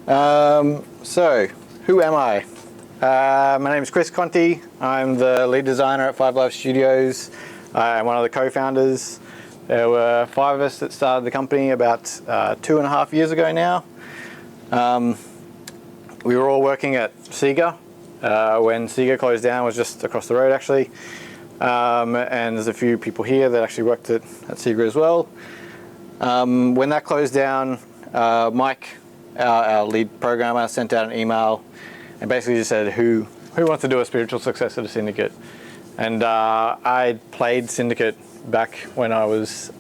So, who am I? My name is Conte. I'm the lead designer at 5 Live Studios. I'm one of the co-founders. There were 5 of us that started the company about 2.5 years ago now. We were all working at Sega when Sega closed down. It was just across the road actually. And there's a few people here that actually worked at Sega as well. When that closed down, Mike, our lead programmer, sent out an email and basically just said, who wants to do a spiritual successor to Syndicate? And I played Syndicate back when I was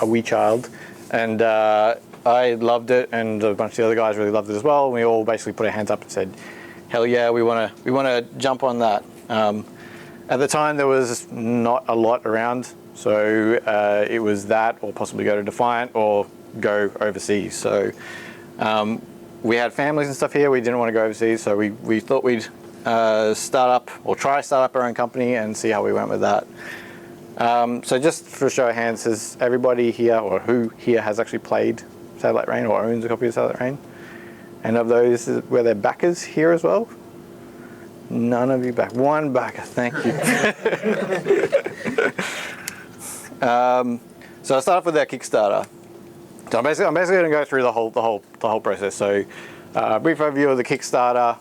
a wee child, and I loved it, and a bunch of the other guys really loved it as well. And we all basically put our hands up and said, hell yeah, we want to jump on that. At the time, there was not a lot around, so it was that, or possibly go to Defiant, or go overseas. So we had families and stuff here. We didn't want to go overseas, so we thought we'd start up our own company and see how we went with that. So just for a show of hands, has everybody here, or who here has actually played Satellite Rain or owns a copy of Satellite Rain? And of those, were there backers here as well? None of you back. One backer, thank you. So I'll start off with our Kickstarter. So I'm basically going to go through the whole process. So a brief overview of the Kickstarter,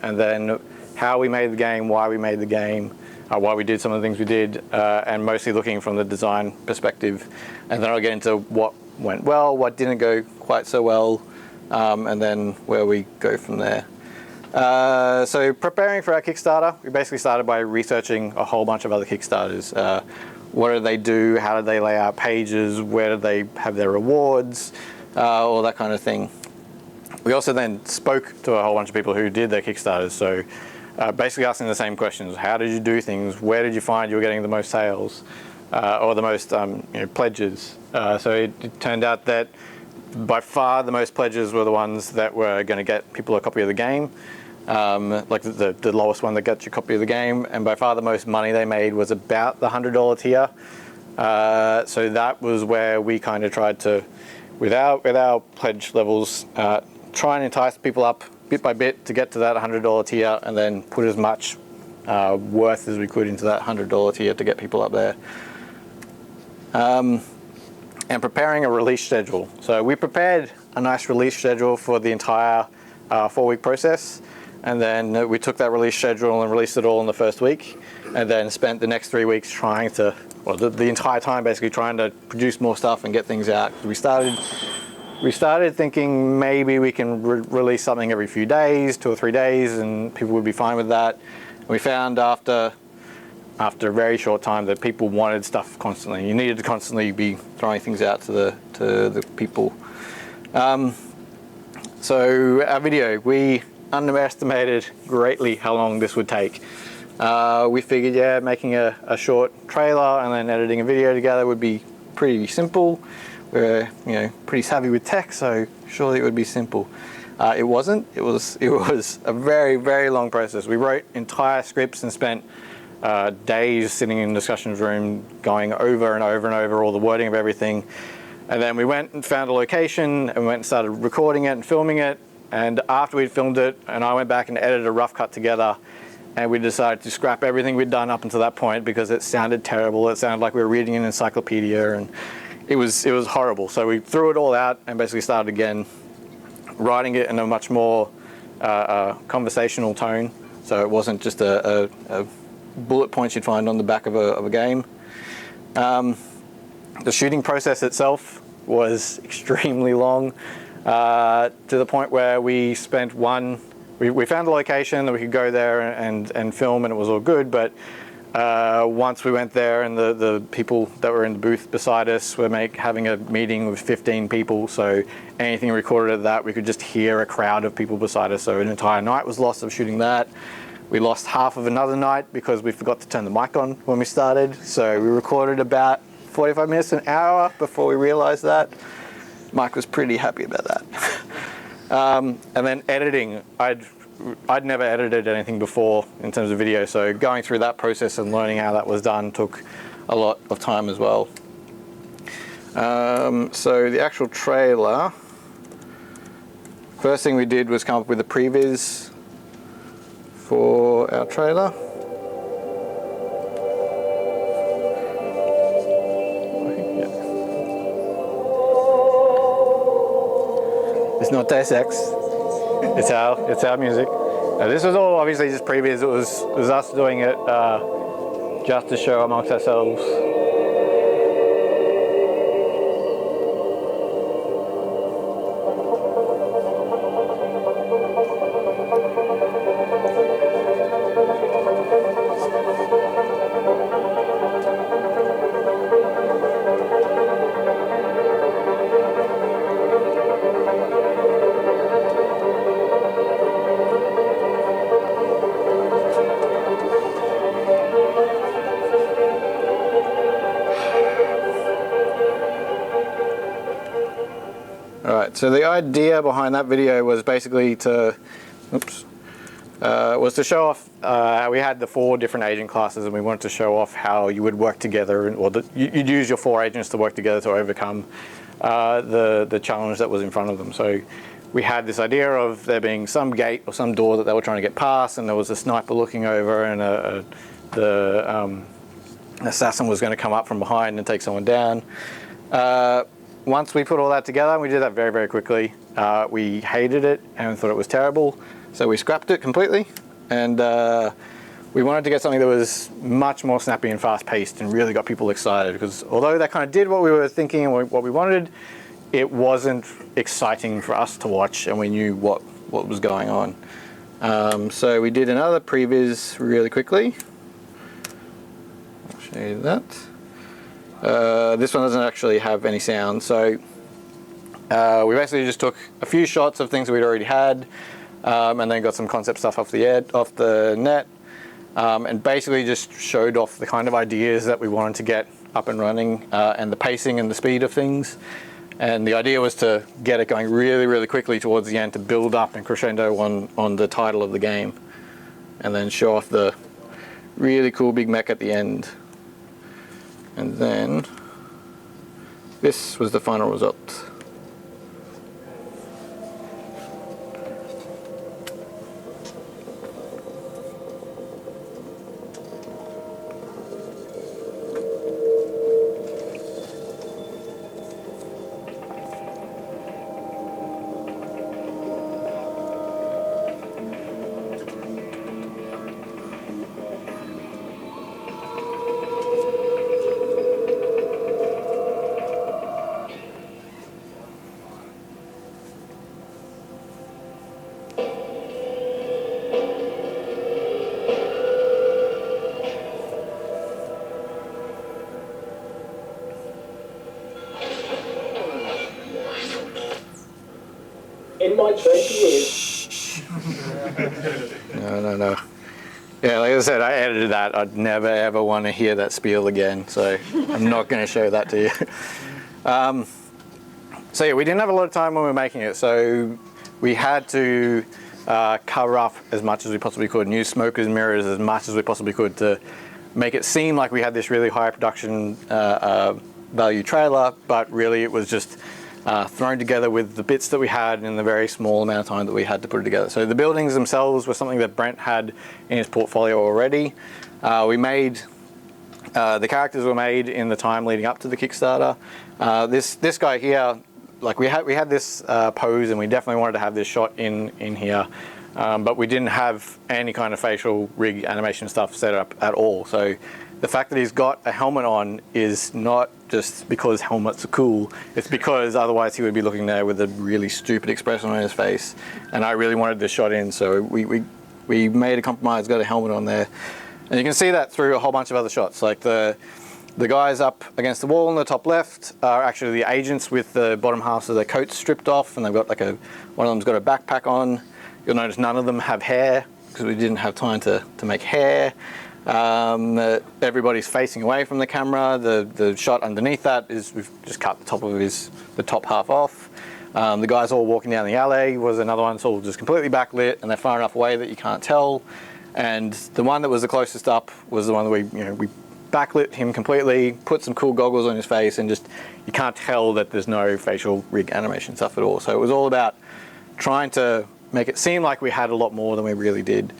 and then how we made the game, why we made the game, why we did some of the things we did, and mostly looking from the design perspective. And then I'll get into what went well, what didn't go quite so well, and then where we go from there. So preparing for our Kickstarter, we basically started by researching a whole bunch of other Kickstarters. What do they do? How do they lay out pages? Where do they have their rewards? All that kind of thing. We also then spoke to a whole bunch of people who did their Kickstarters. So basically asking the same questions. How did you do things? Where did you find you were getting the most sales? Or the most pledges? So it turned out that by far the most pledges were the ones that were going to get people a copy of the game. Like the lowest one that gets you a copy of the game, and by far the most money they made was about the $100 tier. So that was where we kind of tried to, with our pledge levels, try and entice people up bit by bit to get to that $100 tier, and then put as much worth as we could into that $100 tier to get people up there. And preparing a release schedule. So we prepared a nice release schedule for the entire 4-week process. And then we took that release schedule and released it all in the first week, and then spent the next 3 weeks trying to, well, the entire time basically trying to produce more stuff and get things out. We started thinking maybe we can release something every few days, 2 or 3 days, and people would be fine with that. And we found after a very short time that people wanted stuff constantly. You needed to constantly be throwing things out to the people. So our video, we underestimated greatly how long this would take. We figured, yeah, making a short trailer and then editing a video together would be pretty simple. We're pretty savvy with tech, so surely it would be simple. It wasn't. It was a very, very long process. We wrote entire scripts and spent days sitting in the discussions room going over and over and over all the wording of everything. And then we went and found a location and went and started recording it and filming it. And after we'd filmed it, and I went back and edited a rough cut together, and we decided to scrap everything we'd done up until that point because it sounded terrible. It sounded like we were reading an encyclopedia, and it was horrible. So we threw it all out and basically started again, writing it in a much more conversational tone. So it wasn't just a bullet points you'd find on the back of a game. The shooting process itself was extremely long. To the point where we spent we found a location that we could go there and film, and it was all good, but once we went there and the people that were in the booth beside us were having a meeting with 15 people, so anything recorded of that, we could just hear a crowd of people beside us, so an entire night was lost of shooting that. We lost half of another night because we forgot to turn the mic on when we started, so we recorded about 45 minutes to an hour before we realized that. Mike was pretty happy about that. And then editing, I'd never edited anything before in terms of video, so going through that process and learning how that was done took a lot of time as well. So the actual trailer, First thing we did was come up with a previs for our trailer. It's not Deus Ex. It's our music. This was all obviously just previous. It was us doing it just to show amongst ourselves. Alright, so the idea behind that video was basically to, show off, we had the 4 different agent classes and we wanted to show off how you would work together, you'd use your 4 agents to work together to overcome the challenge that was in front of them. So we had this idea of there being some gate or some door that they were trying to get past, and there was a sniper looking over, and the assassin was going to come up from behind and take someone down. Once we put all that together, and we did that very, very quickly, we hated it and thought it was terrible, so we scrapped it completely, and we wanted to get something that was much more snappy and fast-paced and really got people excited, because although that kind of did what we were thinking and what we wanted, it wasn't exciting for us to watch, and we knew what was going on. So we did another previs really quickly. I'll show you that. This one doesn't actually have any sound, so we basically just took a few shots of things we'd already had, and then got some concept stuff off the net, and basically just showed off the kind of ideas that we wanted to get up and running, and the pacing and the speed of things. And the idea was to get it going really, really quickly towards the end to build up and crescendo on the title of the game, and then show off the really cool big mech at the end. And then this was the final result. In my 20 years. No. Yeah, like I said, I edited that. I'd never ever want to hear that spiel again, so I'm not going to show that to you. So yeah, we didn't have a lot of time when we were making it, so we had to cover up as much as we possibly could and use smoke and mirrors as much as we possibly could to make it seem like we had this really high production value trailer, but really it was just thrown together with the bits that we had in the very small amount of time that we had to put it together. So the buildings themselves were something that Brent had in his portfolio already. We made, the characters were made in the time leading up to the Kickstarter. This guy here, like we had this pose, and we definitely wanted to have this shot in here, but we didn't have any kind of facial rig animation stuff set up at all. So the fact that he's got a helmet on is not just because helmets are cool, it's because otherwise he would be looking there with a really stupid expression on his face, and I really wanted this shot in, so we made a compromise, got a helmet on there. And you can see that through a whole bunch of other shots, like the guys up against the wall in the top left are actually the agents with the bottom halves of their coats stripped off, and they've got like one of them's got a backpack on. You'll notice none of them have hair because we didn't have time to make hair. Everybody's facing away from the camera. The shot underneath that is we've just cut the top of the top half off. The guys all walking down the alley was another one. It's all just completely backlit, and they're far enough away that you can't tell. And the one that was the closest up was the one that we backlit him completely, put some cool goggles on his face, and just you can't tell that there's no facial rig animation stuff at all. So it was all about trying to make it seem like we had a lot more than we really did.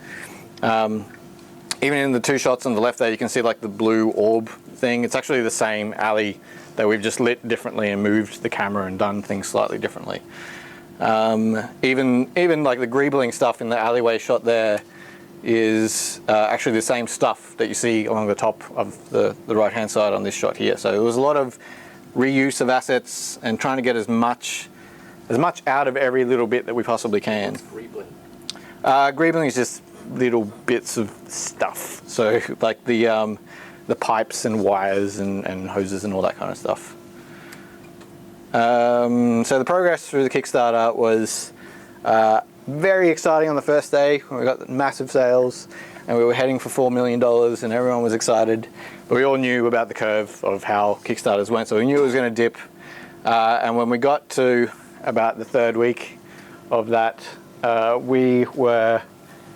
Even in the 2 shots on the left there, you can see like the blue orb thing. It's actually the same alley that we've just lit differently and moved the camera and done things slightly differently. Even like the greebling stuff in the alleyway shot there is actually the same stuff that you see along the top of the right hand side on this shot here. So it was a lot of reuse of assets and trying to get as much out of every little bit that we possibly can. What's greebling? Greebling is just little bits of stuff. So like the pipes and wires and hoses and all that kind of stuff. So the progress through the Kickstarter was very exciting on the first day when we got massive sales and we were heading for $4 million and everyone was excited. But we all knew about the curve of how Kickstarters went, so we knew it was going to dip. And when we got to about the 3rd week of that,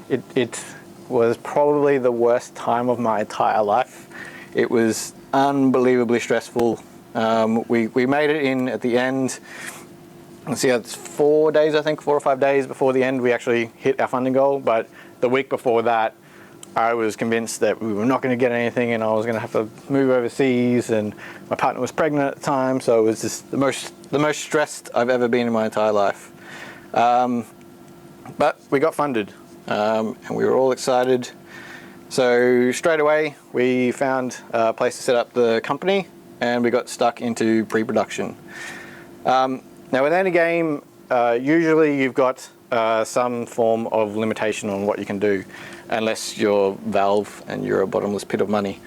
it was probably the worst time of my entire life. It was unbelievably stressful. We made it in at the end. Let's see, it's 4 days, I think, 4 or 5 days before the end, we actually hit our funding goal. But the week before that, I was convinced that we were not going to get anything and I was going to have to move overseas, and my partner was pregnant at the time, so it was just the most stressed I've ever been in my entire life. But we got funded, and we were all excited. So straight away, we found a place to set up the company, and we got stuck into pre-production. Now with any game, usually you've got some form of limitation on what you can do, unless you're Valve and you're a bottomless pit of money.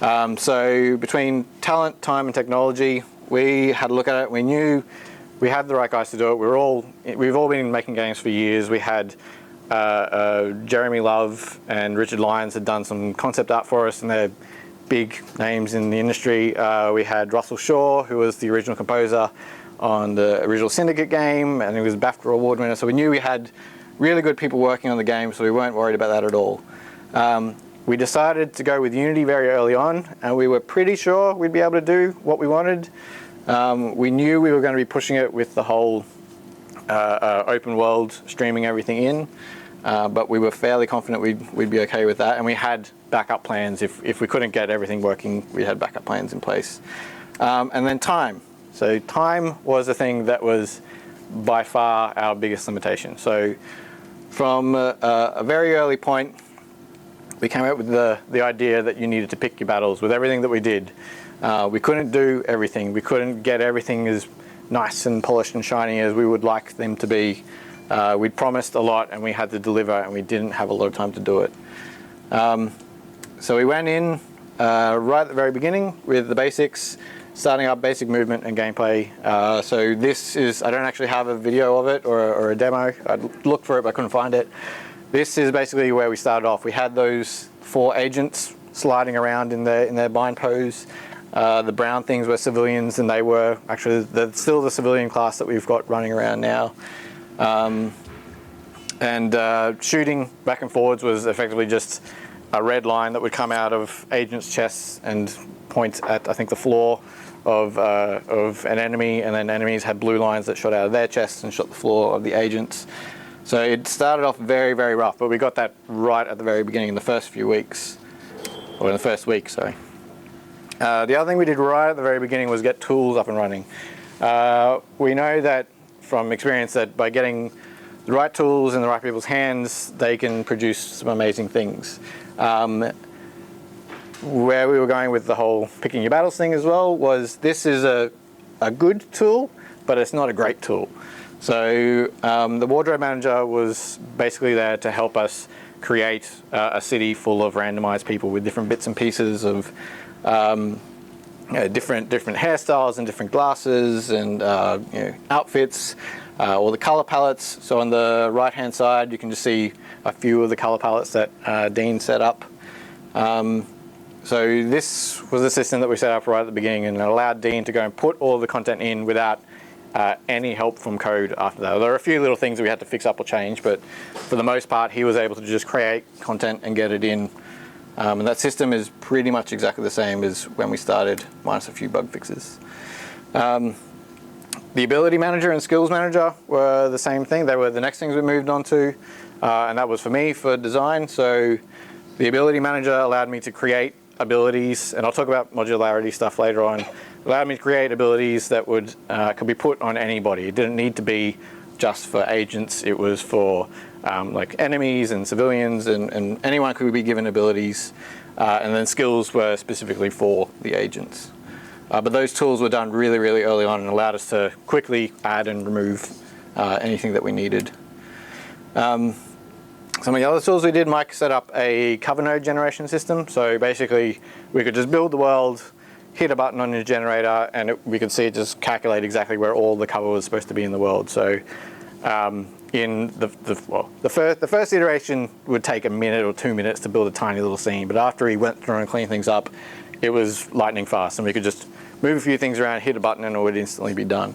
So between talent, time, and technology, we had a look at it. We knew we had the right guys to do it. We've all been making games for years. We had Jeremy Love and Richard Lyons had done some concept art for us, and they're big names in the industry. We had Russell Shaw, who was the original composer on the original Syndicate game, and he was a BAFTA award winner. So we knew we had really good people working on the game, so we weren't worried about that at all. We decided to go with Unity very early on, and we were pretty sure we'd be able to do what we wanted. We knew we were going to be pushing it with the whole open world, streaming everything in, but we were fairly confident we'd be okay with that, and we had backup plans. If we couldn't get everything working, we had backup plans in place. And then time. So time was the thing that was by far our biggest limitation. So from a very early point, we came up with the idea that you needed to pick your battles with everything that we did. We couldn't do everything. We couldn't get everything as nice and polished and shiny as we would like them to be. We'd promised a lot and we had to deliver, and we didn't have a lot of time to do it. So we went in right at the very beginning with the basics, starting up basic movement and gameplay. So this is, I don't actually have a video of it or a demo. I looked for it, but I couldn't find it. This is basically where we started off. We had those 4 agents sliding around in their bind pose. The brown things were civilians, and they were actually still the civilian class that we've got running around now. Shooting back and forwards was effectively just a red line that would come out of agents' chests and point at, I think, the floor of an enemy, and then enemies had blue lines that shot out of their chests and shot the floor of the agents. So it started off very, very rough, but we got that right at the very beginning in the first few weeks, or in the first week, sorry. The other thing we did right at the very beginning was get tools up and running. We know that from experience that by getting the right tools in the right people's hands, they can produce some amazing things. Where we were going with the whole picking your battles thing as well was this is a good tool, but it's not a great tool. So the wardrobe manager was basically there to help us create a city full of randomized people with different bits and pieces of different hairstyles and different glasses and outfits, all the color palettes. So on the right hand side you can just see a few of the color palettes that Dean set up. So this was the system that we set up right at the beginning, and it allowed Dean to go and put all the content in without any help from code after that. There are a few little things that we had to fix up or change, but for the most part he was able to just create content and get it in. And that system is pretty much exactly the same as when we started, minus a few bug fixes. The ability manager and skills manager were the same thing. They were the next things we moved on to, and that was for me for design. So the ability manager allowed me to create abilities, and I'll talk about modularity stuff later on. It allowed me to create abilities that could be put on anybody. It didn't need to be just for agents. It was for like enemies and civilians, and anyone could be given abilities. And then skills were specifically for the agents. But those tools were done really, really early on and allowed us to quickly add and remove anything that we needed. Some of the other tools we did, Mike set up a cover node generation system. So basically, we could just build the world, hit a button on your generator, and we could see it just calculate exactly where all the cover was supposed to be in the world. So in the first iteration would take a minute or 2 minutes to build a tiny little scene, but after he went through and cleaned things up, it was lightning fast, and we could just move a few things around, hit a button, and it would instantly be done.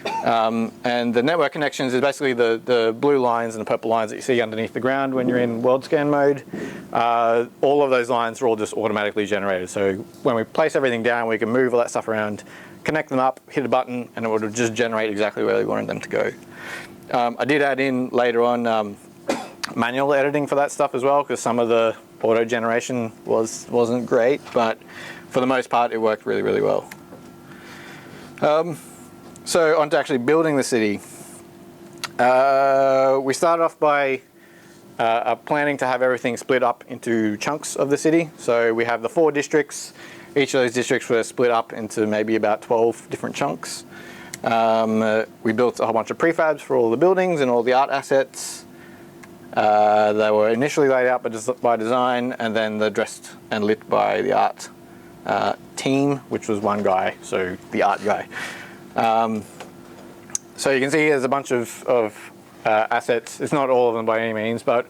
And the network connections is basically the blue lines and the purple lines that you see underneath the ground when you're in world scan mode. All of those lines are all just automatically generated. So when we place everything down, we can move all that stuff around, connect them up, hit a button, and it would just generate exactly where we wanted them to go. I did add in later on manual editing for that stuff as well, because some of the auto generation wasn't great, but for the most part, it worked really, really well. So on to actually building the city. We started off by planning to have everything split up into chunks of the city. So we have the 4 districts. Each of those districts were split up into maybe about 12 different chunks. We built a whole bunch of prefabs for all the buildings and all the art assets. They were initially laid out by design, and then they're dressed and lit by the art team, which was one guy, so the art guy. So you can see there's a bunch of assets. It's not all of them by any means, but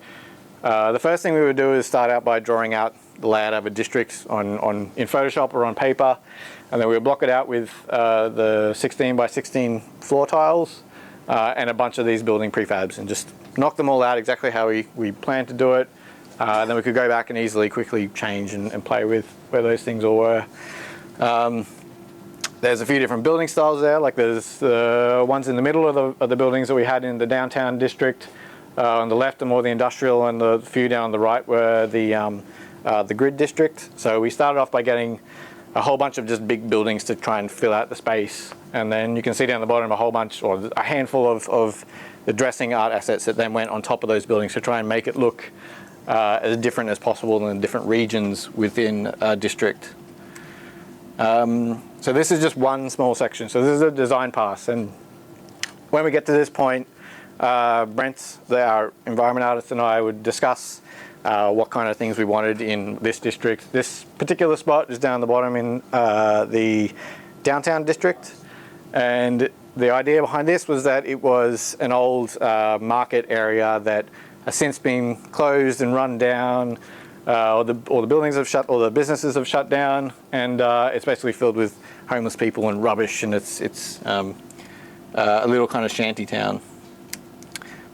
the first thing we would do is start out by drawing out the layout of a district in Photoshop or on paper, and then we would block it out with the 16 by 16 floor tiles and a bunch of these building prefabs, and just knock them all out exactly how we planned to do it. Then we could go back and easily, quickly change and play with where those things all were. There's a few different building styles there, like there's the ones in the middle of the buildings that we had in the downtown district. On the left are more the industrial, and the few down on the right were the grid district. So we started off by getting a whole bunch of just big buildings to try and fill out the space. And then you can see down the bottom a whole bunch, or a handful of the dressing art assets that then went on top of those buildings to try and make it look as different as possible in different regions within a district. So this is just one small section. So this is a design pass. And when we get to this point, Brent, our environment artist, and I would discuss what kind of things we wanted in this district. This particular spot is down the bottom in the downtown district. And the idea behind this was that it was an old market area that has since been closed and run down. All the buildings have shut, all the businesses have shut down, and it's basically filled with homeless people and rubbish, and it's a little kind of shanty town.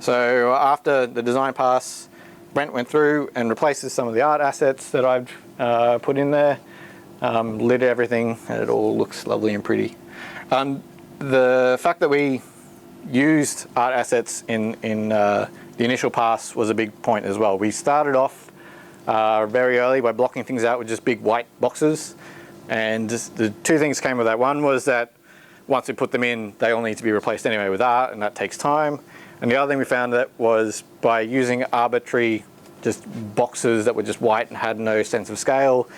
So after the design pass, Brent went through and replaces some of the art assets that I've put in there, lit everything, and it all looks lovely and pretty. The fact that we used art assets in the initial pass was a big point as well. We started off very early by blocking things out with just big white boxes, and the two things came with that. One was that once we put them in, they all need to be replaced anyway with art, and that takes time. And the other thing we found that was by using arbitrary just boxes that were just white and had no sense of scale,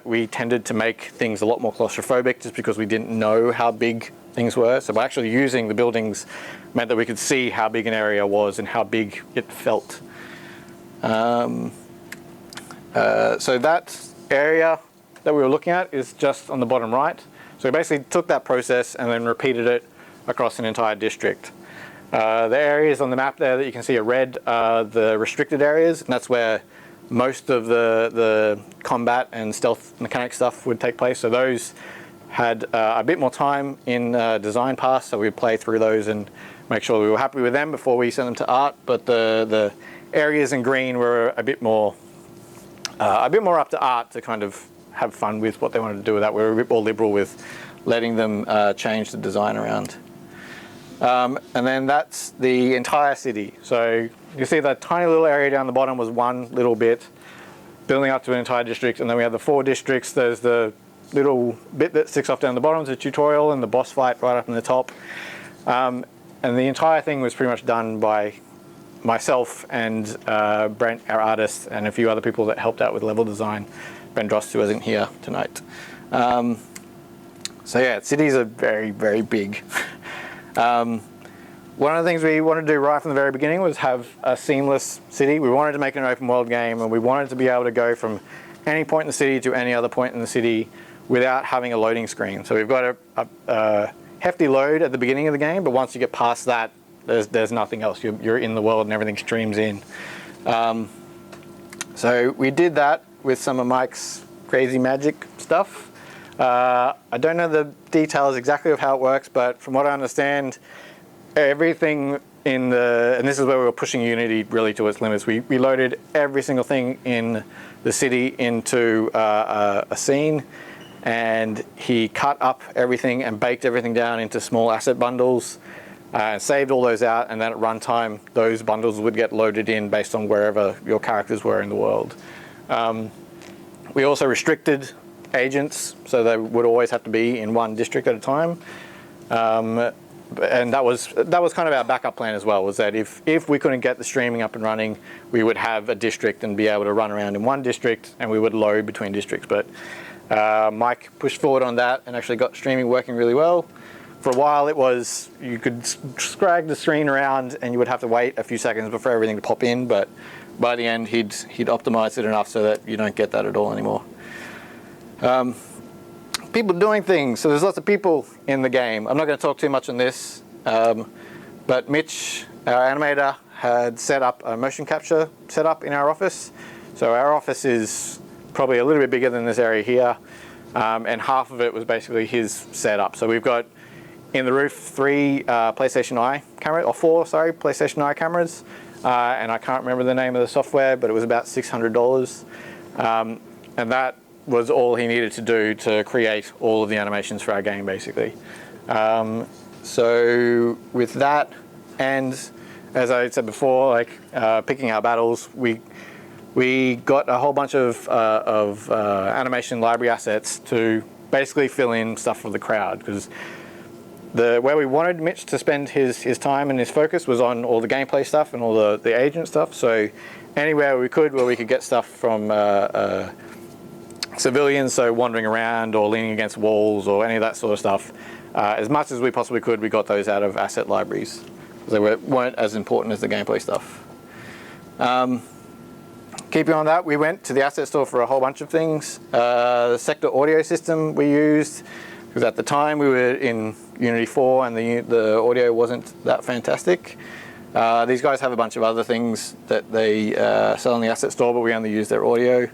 we tended to make things a lot more claustrophobic just because we didn't know how big things were. So by actually using the buildings meant that we could see how big an area was and how big it felt. So that area that we were looking at is just on the bottom right. So we basically took that process and then repeated it across an entire district. The areas on the map there that you can see are red are the restricted areas, and that's where most of the combat and stealth mechanic stuff would take place. So those had a bit more time in design pass, so we'd play through those and make sure we were happy with them before we sent them to art. But the areas in green were a bit more up to art to kind of have fun with what they wanted to do with that. We were a bit more liberal with letting them change the design around. And then that's the entire city. So you see that tiny little area down the bottom was one little bit, building up to an entire district, and then we have the 4 districts. There's the little bit that sticks off down the bottom, the tutorial, and the boss fight right up in the top. And the entire thing was pretty much done by myself and Brent, our artist, and a few other people that helped out with level design. Ben Drost, who isn't here tonight. So yeah, cities are very, very big. One of the things we wanted to do right from the very beginning was have a seamless city. We wanted to make an open world game, and we wanted to be able to go from any point in the city to any other point in the city without having a loading screen. So we've got a hefty load at the beginning of the game, but once you get past that, there's nothing else. You're in the world and everything streams in. So we did that with some of Mike's crazy magic stuff. I don't know the details exactly of how it works, but from what I understand, everything and this is where we were pushing Unity really to its limits. We loaded every single thing in the city into a scene, and he cut up everything and baked everything down into small asset bundles, and saved all those out, and then at runtime, those bundles would get loaded in based on wherever your characters were in the world. We also restricted agents, so they would always have to be in one district at a time. And that was kind of our backup plan as well, was that if we couldn't get the streaming up and running, we would have a district and be able to run around in one district, and we would load between districts. But Mike pushed forward on that and actually got streaming working really well. For a while it was, you could scrag the screen around and you would have to wait a few seconds before everything to pop in, but by the end he'd optimized it enough so that you don't get that at all anymore. People doing things. So there's lots of people in the game. I'm not going to talk too much on this, but Mitch, our animator, had set up a motion capture setup in our office. So our office is probably a little bit bigger than this area here, and half of it was basically his setup. So we've got in the roof 3 PlayStation Eye cameras, or 4, sorry, PlayStation Eye cameras, and I can't remember the name of the software, but it was about $600, and that was all he needed to do to create all of the animations for our game, basically. So with that, and as I said before, like picking our battles, we got a whole bunch of animation library assets to basically fill in stuff for the crowd, because where we wanted Mitch to spend his time and his focus was on all the gameplay stuff and all the agent stuff. So anywhere we could where we could get stuff from civilians, so wandering around or leaning against walls or any of that sort of stuff, as much as we possibly could, we got those out of asset libraries. They weren't as important as the gameplay stuff. Keeping on that, we went to the asset store for a whole bunch of things. The sector audio system we used, because at the time we were in Unity 4 and the audio wasn't that fantastic. These guys have a bunch of other things that they sell in the asset store, but we only use their audio.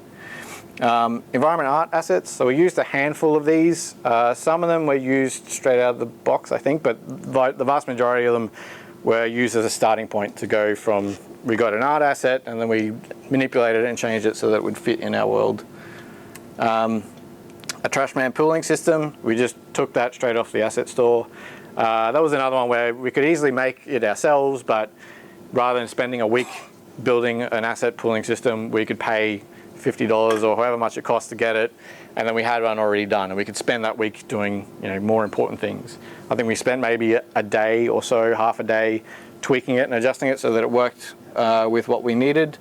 Environment art assets, so we used a handful of these. Some of them were used straight out of the box, I think, but the vast majority of them were used as a starting point to go from, we got an art asset and then we manipulated it and changed it so that it would fit in our world. A trash man pooling system, we just took that straight off the asset store. That was another one where we could easily make it ourselves, but rather than spending a week building an asset pooling system, we could pay $50 or however much it costs to get it, and then we had one already done, and we could spend that week doing more important things. I think we spent maybe a day or so, half a day, tweaking it and adjusting it so that it worked with what we needed.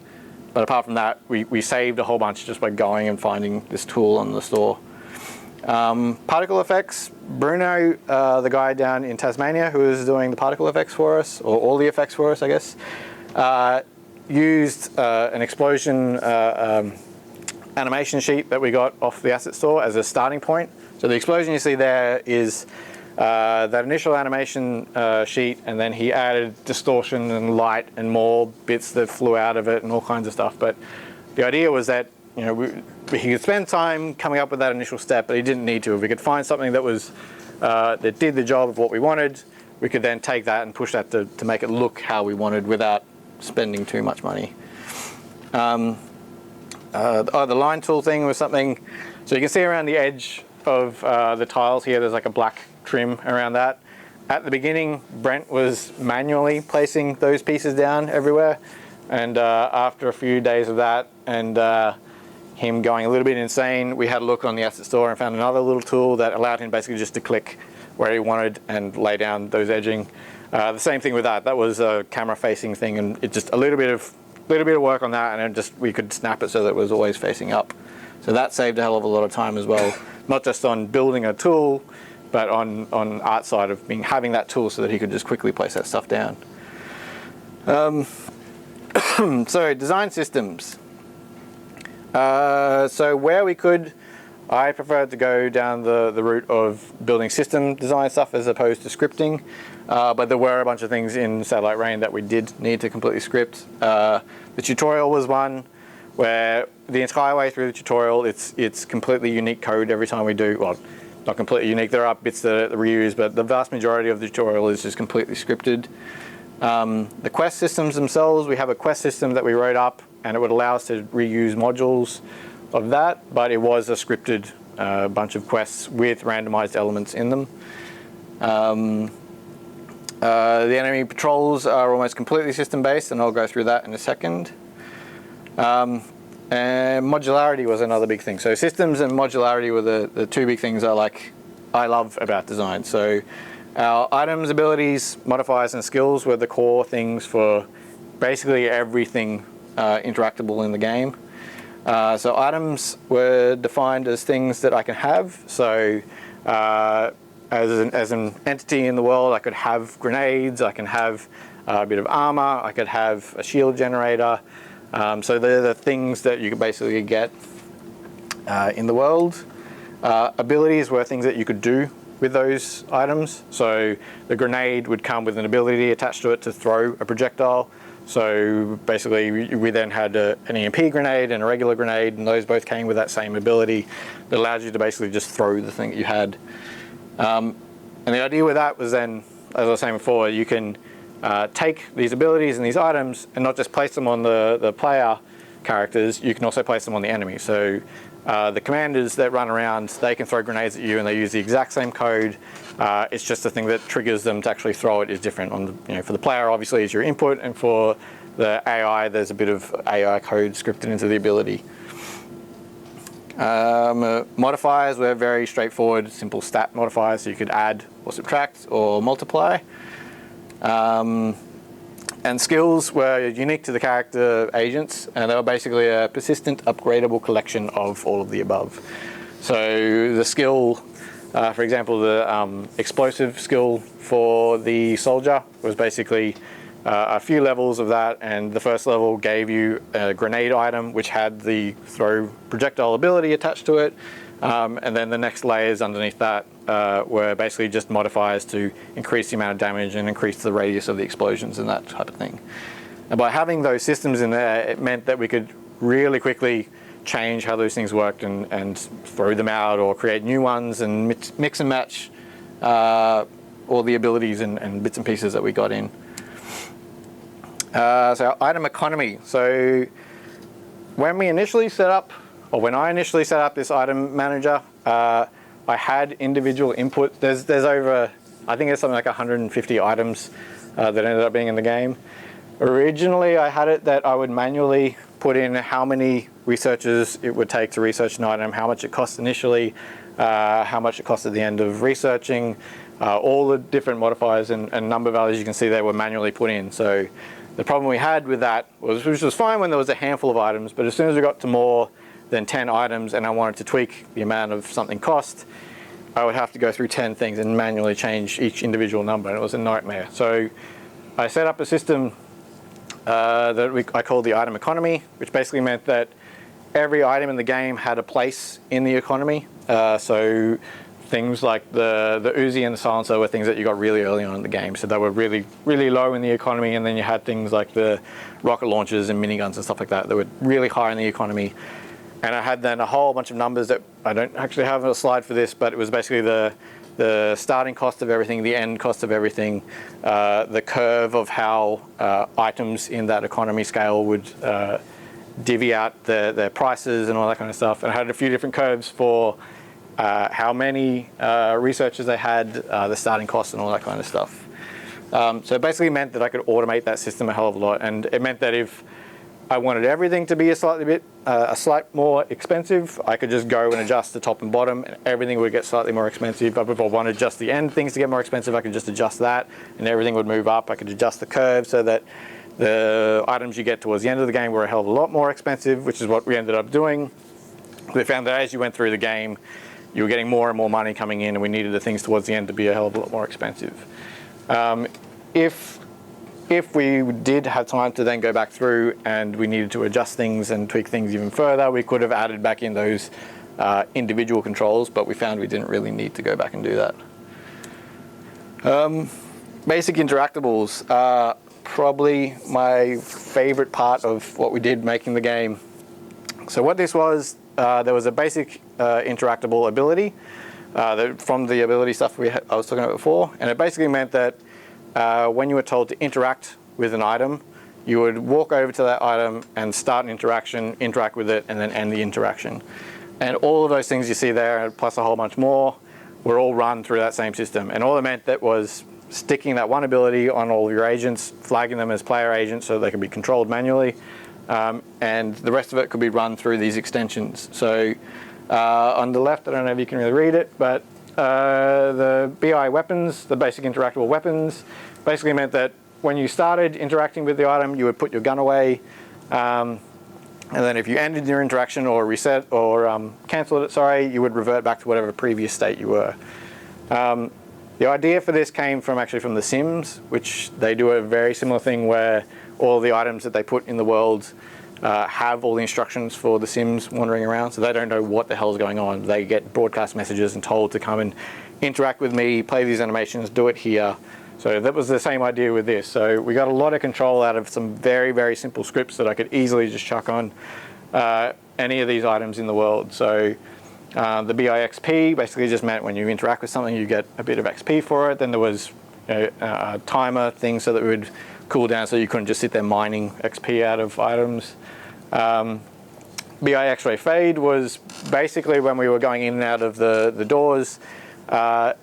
But apart from that, we saved a whole bunch just by going and finding this tool on the store. Particle effects, Bruno, the guy down in Tasmania who is doing the particle effects for us, or all the effects for us, I guess, used an explosion animation sheet that we got off the asset store as a starting point. So the explosion you see there is that initial animation sheet, and then he added distortion and light and more bits that flew out of it and all kinds of stuff. But the idea was that he could spend time coming up with that initial step, but he didn't need to. If we could find something that was that did the job of what we wanted, we could then take that and push that to make it look how we wanted without spending too much money. The line tool thing was something, so you can see around the edge of the tiles here, there's like a black trim around that. At the beginning, Brent was manually placing those pieces down everywhere. And after a few days of that and him going a little bit insane, we had a look on the asset store and found another little tool that allowed him basically just to click where he wanted and lay down those edging. The same thing with that. That was a camera facing thing, and it just a little bit of work on that, and we could snap it so that it was always facing up. So that saved a hell of a lot of time as well, not just on building a tool, but on art side of having that tool so that he could just quickly place that stuff down. So design systems. So where we could, I preferred to go down the route of building system design stuff as opposed to scripting. But there were a bunch of things in Satellite Rain that we did need to completely script. The tutorial was one where the entire way through the tutorial, it's completely unique code every time we do. Well, not completely unique. There are bits that are reused, but the vast majority of the tutorial is just completely scripted. The quest systems themselves, we have a quest system that we wrote up, and it would allow us to reuse modules of that, but it was a scripted bunch of quests with randomized elements in them. The enemy patrols are almost completely system-based, and I'll go through that in a second. And modularity was another big thing. So systems and modularity were the two big things I love about design. So our items, abilities, modifiers, and skills were the core things for basically everything interactable in the game. So items were defined as things that I can have. So as an entity in the world, I could have grenades, I can have a bit of armor, I could have a shield generator. So they're the things that you could basically get in the world. Abilities were things that you could do with those items. So the grenade would come with an ability attached to it to throw a projectile. So basically we then had an EMP grenade and a regular grenade, and those both came with that same ability that allowed you to basically just throw the thing that you had. And the idea with that was then, as I was saying before, you can take these abilities and these items and not just place them on the player characters, you can also place them on the enemy. So the commanders that run around, they can throw grenades at you and they use the exact same code. It's just the thing that triggers them to actually throw it is different. For the player, obviously, is your input, and for the AI, there's a bit of AI code scripted into the ability. Modifiers were very straightforward, simple stat modifiers, so you could add or subtract or multiply. And skills were unique to the character agents, and they were basically a persistent, upgradable collection of all of the above. So the skill, for example, the explosive skill for the soldier was basically a few levels of that, and the first level gave you a grenade item which had the throw projectile ability attached to it, and then the next layers underneath that were basically just modifiers to increase the amount of damage and increase the radius of the explosions and that type of thing. And by having those systems in there, it meant that we could really quickly change how those things worked and throw them out or create new ones and mix and match all the abilities and bits and pieces that we got in. So item economy. So when I initially set up this item manager, I had individual input. There's over, I think there's something like 150 items that ended up being in the game. Originally, I had it that I would manually put in how many researchers it would take to research an item, how much it cost initially, how much it cost at the end of researching, all the different modifiers and number values you can see they were manually put in. So the problem we had with that was, which was fine when there was a handful of items, but as soon as we got to more than 10 items and I wanted to tweak the amount of something cost, I would have to go through 10 things and manually change each individual number, and it was a nightmare. So I set up a system that I called the item economy, which basically meant that every item in the game had a place in the economy. So things like the Uzi and the silencer were things that you got really early on in the game. So they were really, really low in the economy, and then you had things like the rocket launchers and miniguns and stuff like that that were really high in the economy. And I had then a whole bunch of numbers that I don't actually have a slide for this, but it was basically the starting cost of everything, the end cost of everything, the curve of how items in that economy scale would divvy out their prices and all that kind of stuff. And I had a few different curves for how many researchers they had, the starting costs and all that kind of stuff. So it basically meant that I could automate that system a hell of a lot, and it meant that if I wanted everything to be a slight more expensive, I could just go and adjust the top and bottom, and everything would get slightly more expensive. But if I wanted just the end things to get more expensive, I could just adjust that, and everything would move up. I could adjust the curve so that the items you get towards the end of the game were a hell of a lot more expensive, which is what we ended up doing. We found that as you went through the game, you were getting more and more money coming in, and we needed the things towards the end to be a hell of a lot more expensive. If we did have time to then go back through and we needed to adjust things and tweak things even further, we could have added back in those individual controls, but we found we didn't really need to go back and do that. Basic interactables are probably my favorite part of what we did making the game. So what this was, there was a basic interactable ability from the ability stuff I was talking about before, and it basically meant that when you were told to interact with an item, you would walk over to that item and start an interaction, interact with it, and then end the interaction. And all of those things you see there, plus a whole bunch more, were all run through that same system. And all it meant that was sticking that one ability on all of your agents, flagging them as player agents so they could be controlled manually, and the rest of it could be run through these extensions. So on the left, I don't know if you can really read it, but the BI weapons, the basic interactable weapons, basically meant that when you started interacting with the item, you would put your gun away, and then if you ended your interaction or reset or cancelled it, you would revert back to whatever previous state you were. The idea for this came from The Sims, which they do a very similar thing where all the items that they put in the world have all the instructions for the Sims wandering around, so they don't know what the hell's going on. They get broadcast messages and told to come and interact with me, play these animations, do it here. So that was the same idea with this. So we got a lot of control out of some very, very simple scripts that I could easily just chuck on any of these items in the world. So the BIXP basically just meant when you interact with something, you get a bit of XP for it. Then there was a timer thing so that it would cool down so you couldn't just sit there mining XP out of items. BI X-ray fade was basically when we were going in and out of the doors.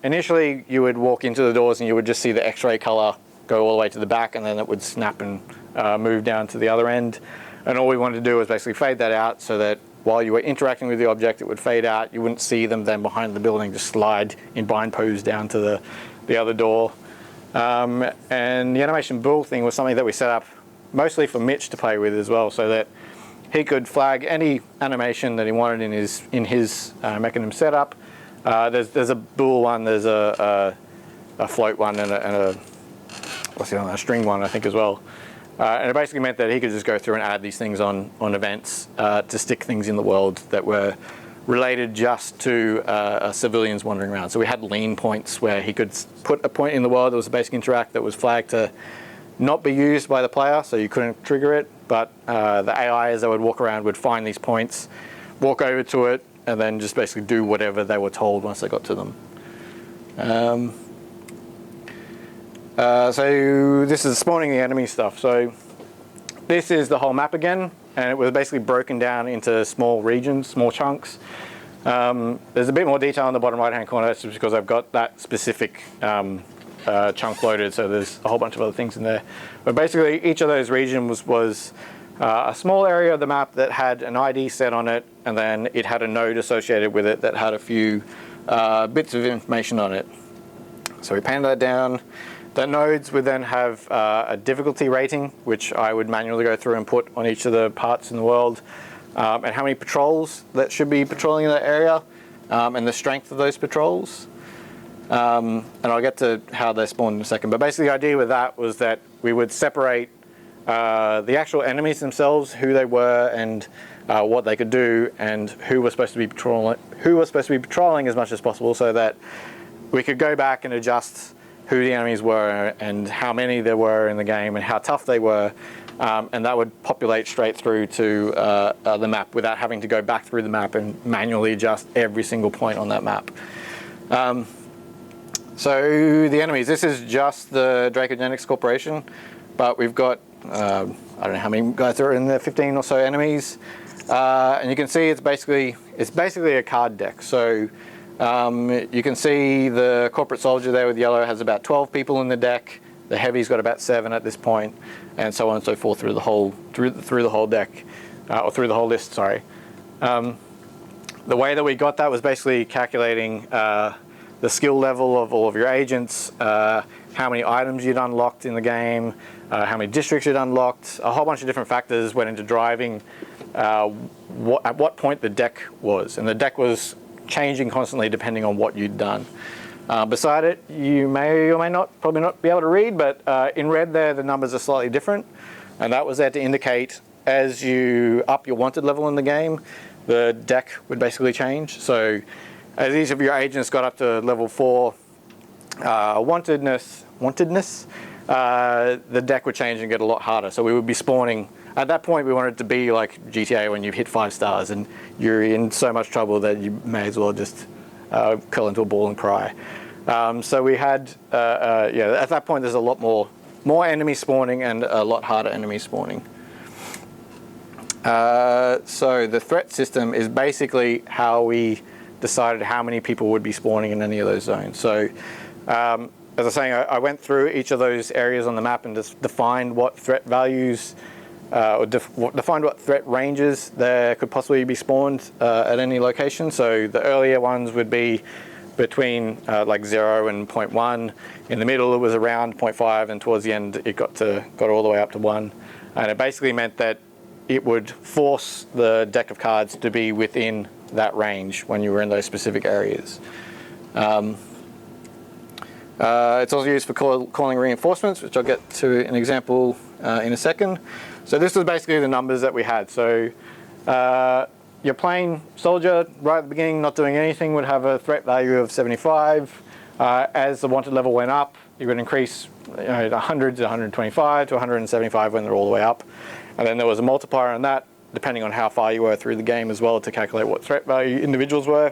Initially, you would walk into the doors and you would just see the X-ray color go all the way to the back, and then it would snap and move down to the other end. And all we wanted to do was basically fade that out so that while you were interacting with the object, it would fade out. You wouldn't see them then behind the building just slide in bind pose down to the other door. And the animation bull thing was something that we set up mostly for Mitch to play with as well, so that he could flag any animation that he wanted in his mechanism setup. There's a bool one, there's a float one, and a string one, I think, as well. And it basically meant that he could just go through and add these things on events to stick things in the world that were related just to civilians wandering around. So we had lean points where he could put a point in the world that was a basic interact that was flagged to not be used by the player, so you couldn't trigger it, but the AI, as they would walk around, would find these points, walk over to it, and then just basically do whatever they were told once they got to them. So this is spawning the enemy stuff. So this is the whole map again, and it was basically broken down into small regions, small chunks. There's a bit more detail in the bottom right-hand corner. That's just because I've got that specific chunk loaded, so there's a whole bunch of other things in there. But basically, each of those regions was a small area of the map that had an ID set on it, and then it had a node associated with it that had a few bits of information on it. So we painted that down. The nodes would then have a difficulty rating, which I would manually go through and put on each of the parts in the world, and how many patrols that should be patrolling in that area, and the strength of those patrols. And I'll get to how they spawned in a second. But basically the idea with that was that we would separate the actual enemies themselves, who they were and what they could do, and who was supposed to be patrolling as much as possible, so that we could go back and adjust who the enemies were and how many there were in the game and how tough they were, and that would populate straight through to the map without having to go back through the map and manually adjust every single point on that map. So the enemies, this is just the Dracogenics Corporation, but we've got, I don't know how many guys there are in there, 15 or so enemies. And you can see it's basically a card deck. So You can see the corporate soldier there with yellow has about 12 people in the deck. The heavy's got about 7 at this point, and so on and so forth through the whole deck, or through the whole list. Sorry. The way that we got that was basically calculating the skill level of all of your agents, how many items you'd unlocked in the game, how many districts you'd unlocked. A whole bunch of different factors went into driving at what point the deck was, and the deck was changing constantly depending on what you'd done. Beside it, you may or may not, probably not be able to read, but in red there, the numbers are slightly different, and that was there to indicate as you up your wanted level in the game, the deck would basically change. So as each of your agents got up to level 4 wantedness, the deck would change and get a lot harder. So we would be spawning. At that point, we wanted it to be like GTA when you've hit 5 stars and you're in so much trouble that you may as well just curl into a ball and cry. So we had, at that point, there's a lot more enemies spawning and a lot harder enemies spawning. So the threat system is basically how we decided how many people would be spawning in any of those zones. So as I was saying, I went through each of those areas on the map and just defined what threat values or defined what threat ranges there could possibly be spawned at any location. So the earlier ones would be between like 0 and 0.1. In the middle it was around 0.5, and towards the end it got all the way up to 1. And it basically meant that it would force the deck of cards to be within that range when you were in those specific areas. It's also used for calling reinforcements, which I'll get to an example in a second. So this was basically the numbers that we had. So your plain soldier right at the beginning, not doing anything, would have a threat value of 75. As the wanted level went up, it would increase 100 to 125 to 175 when they're all the way up. And then there was a multiplier on that, depending on how far you were through the game as well, to calculate what threat value individuals were.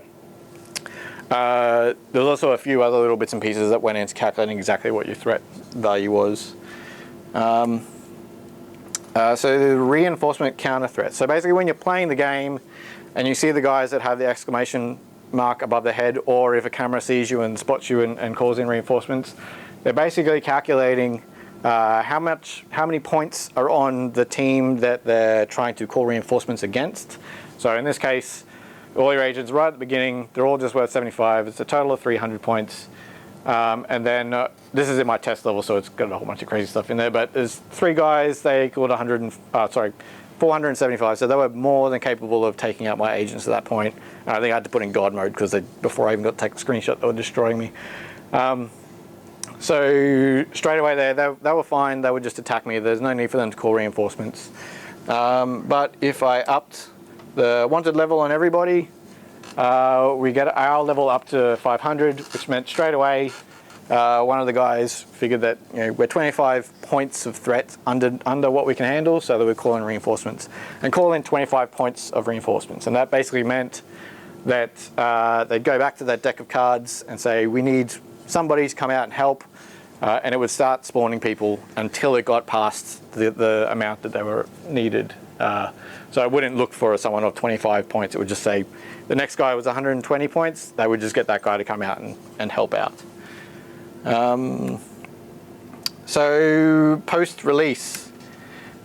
There was also a few other little bits and pieces that went into calculating exactly what your threat value was. So the reinforcement counter threat. So basically when you're playing the game and you see the guys that have the exclamation mark above their head, or if a camera sees you and spots you and calls in reinforcements, they're basically calculating how many points are on the team that they're trying to call reinforcements against. So in this case, all your agents right at the beginning, they're all just worth 75. It's a total of 300 points. And then this is in my test level, so it's got a whole bunch of crazy stuff in there. But there's 3 guys, they equaled 475. So they were more than capable of taking out my agents at that point. I think I had to put in God mode because before I even got to take a screenshot, they were destroying me. So straight away there, they were fine. They would just attack me. There's no need for them to call reinforcements. But if I upped the wanted level on everybody, we get our level up to 500, which meant straight away one of the guys figured that we're 25 points of threat under what we can handle, so that we call in reinforcements and call in 25 points of reinforcements. And that basically meant that they'd go back to that deck of cards and say, we need somebody to come out and help, and it would start spawning people until it got past the amount that they were needed. So I wouldn't look for someone of 25 points. It would just say the next guy was 120 points. They would just get that guy to come out and help out. So post-release,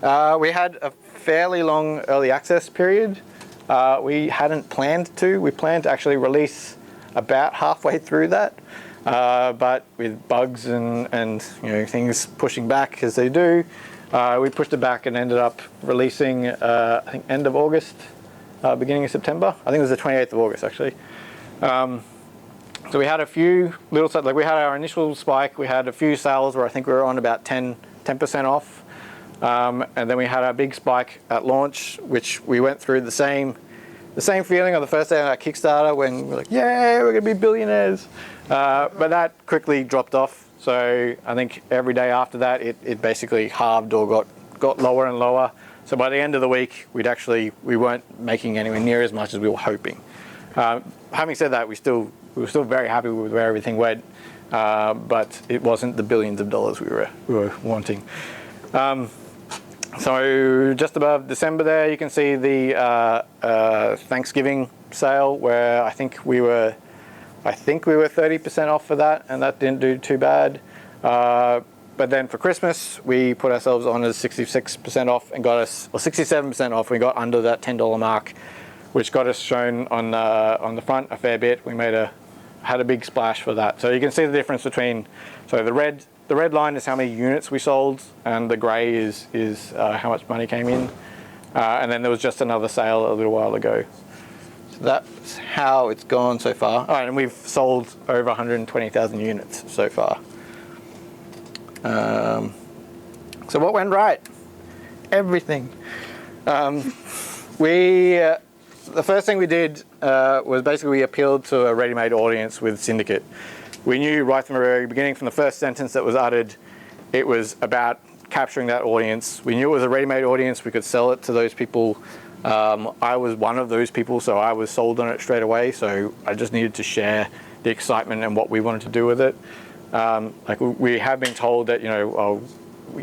we had a fairly long early access period. We hadn't planned to. We planned to actually release about halfway through that. But with bugs and things pushing back as they do, we pushed it back and ended up releasing, I think, end of August, beginning of September. I think it was the 28th of August, actually. So we had a few little, like we had our initial spike, we had a few sales where I think we were on about 10% off. And then we had our big spike at launch, which we went through the same feeling on the first day of our Kickstarter when we were like, yay, we're gonna be billionaires. But that quickly dropped off. So I think every day after that, it basically halved or got lower and lower. So by the end of the week, we weren't making anywhere near as much as we were hoping. Having said that, we were still very happy with where everything went, but it wasn't the billions of dollars we were wanting. So just above December there, you can see the Thanksgiving sale where I think we were I think we were 30% off for that, and that didn't do too bad. But then for Christmas, we put ourselves on as 66% off and got us, or 67% off. We got under that $10 mark, which got us shown on the front a fair bit. We had a big splash for that. So you can see the difference between, so the red line is how many units we sold, and the grey is how much money came in. And then there was just another sale a little while ago. So that's how it's gone so far. All right, and we've sold over 120,000 units so far. So what went right? Everything. The first thing we did was basically we appealed to a ready-made audience with Syndicate. We knew right from the very beginning, from the first sentence that was uttered, it was about capturing that audience. We knew it was a ready-made audience. We could sell it to those people. I was one of those people, so I was sold on it straight away. So I just needed to share the excitement and what we wanted to do with it. Like we have been told that,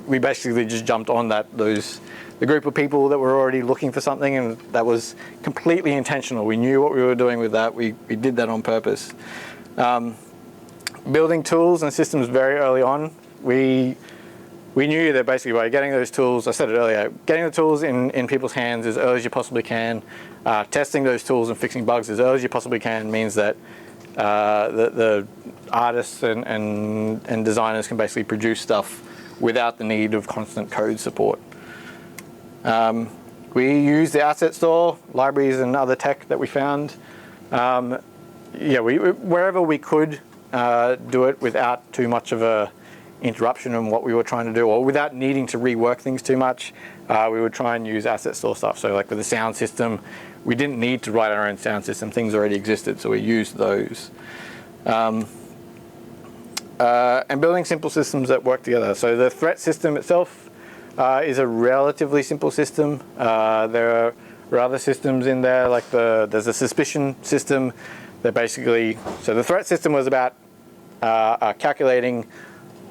we basically just jumped on the group of people that were already looking for something, and that was completely intentional. We knew what we were doing with that. We did that on purpose. Building tools and systems very early on, we knew that basically by getting those tools, I said it earlier, getting the tools in people's hands as early as you possibly can, testing those tools and fixing bugs as early as you possibly can means that the artists and designers can basically produce stuff without the need of constant code support. We use the asset store, libraries and other tech that we found. Wherever we could do it without too much of a interruption in what we were trying to do, or without needing to rework things too much, we would try and use asset store stuff. So like with the sound system, we didn't need to write our own sound system. Things already existed, so we used those. And building simple systems that work together. So the threat system itself is a relatively simple system. There are other systems in there, like there's a suspicion system that basically, so the threat system was about calculating